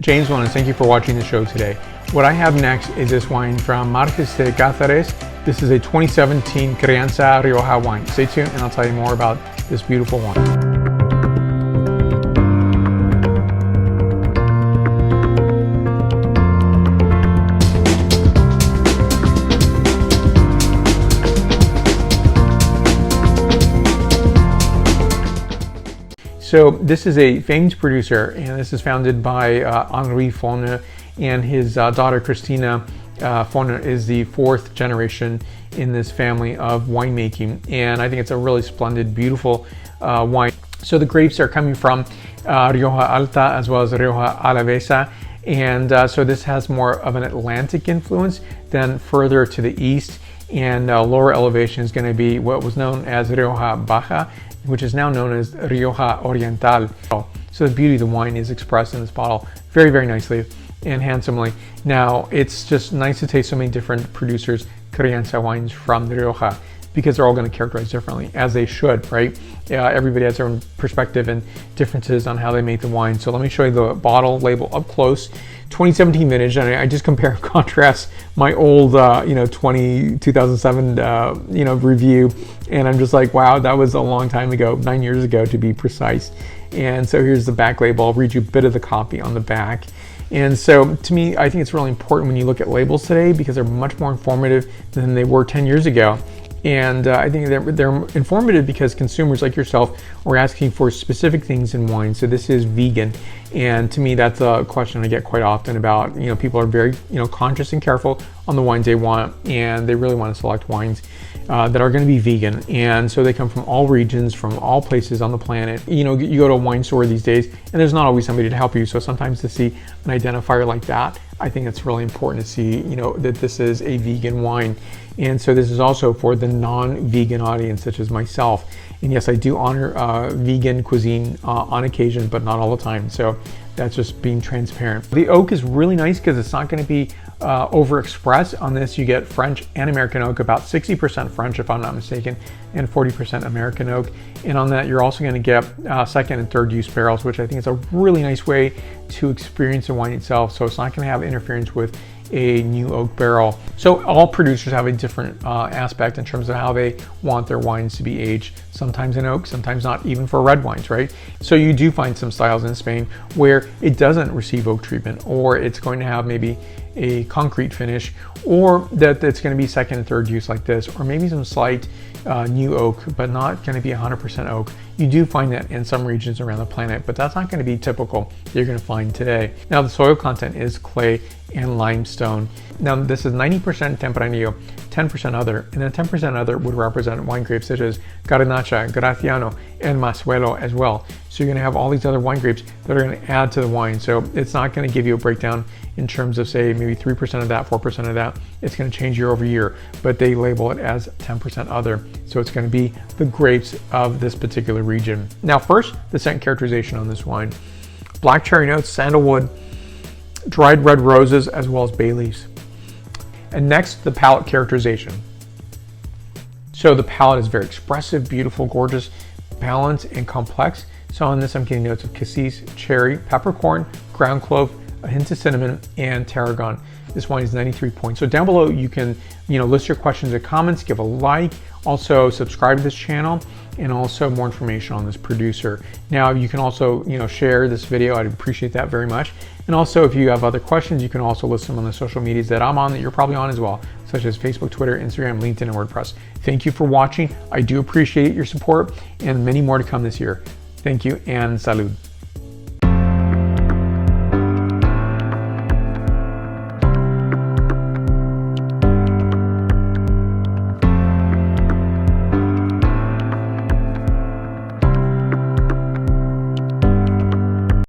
James Wellness, thank you for watching the show today. What I have next is this wine from Marqués de Cáceres. This is a 2017 Crianza Rioja wine. Stay tuned and I'll tell you more about this beautiful wine. So this is a famed producer, and this is founded by Henri Fonne, and his daughter Christina Fonne is the fourth generation in this family of winemaking, and I think it's a really splendid, beautiful wine. So the grapes are coming from Rioja Alta as well as Rioja Alavesa, and so this has more of an Atlantic influence than further to the east, and lower elevation is going to be what was known as Rioja Baja, which is now known as Rioja Oriental. So the beauty of the wine is expressed in this bottle very, very nicely and handsomely. Now, it's just nice to taste so many different producers' Crianza wines from the Rioja, because they're all going to characterize differently, as they should, right? Everybody has their own perspective and differences on how they make the wine. So let me show you the bottle label up close. 2017 vintage, and I just compare and contrast my old, 2007, review, and I'm just like, wow, that was a long time ago, 9 years ago to be precise. And so here's the back label. I'll read you a bit of the copy on the back. And so to me, I think it's really important when you look at labels today, because they're much more informative than they were 10 years ago. And I think they're informative because consumers like yourself are asking for specific things in wine. So this is vegan, and to me that's a question I get quite often about, people are very conscious and careful on the wines they want, and they really want to select wines that are going to be vegan. And so they come from all regions, from all places on the planet. You go to a wine store these days and there's not always somebody to help you. So sometimes to see an identifier like that, I think it's really important to see that this is a vegan wine. And so this is also for the non-vegan audience, such as myself. And yes, I do honor vegan cuisine on occasion, but not all the time. So that's just being transparent. The oak is really nice because it's not going to be overexpressed. On this, you get French and American oak, about 60% French, if I'm not mistaken, and 40% American oak. And on that, you're also going to get second and third use barrels, which I think is a really nice way to experience the wine itself. So it's not going to have interference with a new oak barrel. So all producers have a different aspect in terms of how they want their wines to be aged, sometimes in oak, sometimes not, even for red wines, right? So you do find some styles in Spain where it doesn't receive oak treatment, or it's going to have maybe a concrete finish, or that it's going to be second and third use like this, or maybe some slight new oak, but not going to be 100% oak. You do find that in some regions around the planet, but that's not going to be typical that you're going to find today. Now, the soil content is clay and limestone. Now, this is 90% Tempranillo, 10% other, and then 10% other would represent wine grapes such as Garnacha, Graciano, and Masuelo as well. So you're going to have all these other wine grapes that are going to add to the wine. So it's not going to give you a breakdown in terms of, say, maybe 3% of that, 4% of that. It's going to change year over year, but they label it as 10% other. So it's going to be the grapes of this particular region. Now, first, the scent characterization on this wine. Black cherry notes, sandalwood, dried red roses, as well as bay leaves. And next, the palate characterization. So the palate is very expressive, beautiful, gorgeous, balanced, and complex. So on this, I'm getting notes of cassis, cherry, peppercorn, ground clove, a hint of cinnamon, and tarragon. This wine is 93 points. So down below, you can list your questions and comments, give a like, also subscribe to this channel, and also more information on this producer. Now, you can also share this video. I'd appreciate that very much. And also, if you have other questions, you can also list them on the social medias that I'm on, that you're probably on as well, such as Facebook, Twitter, Instagram, LinkedIn, and WordPress. Thank you for watching. I do appreciate your support, and many more to come this year. Thank you, and salud.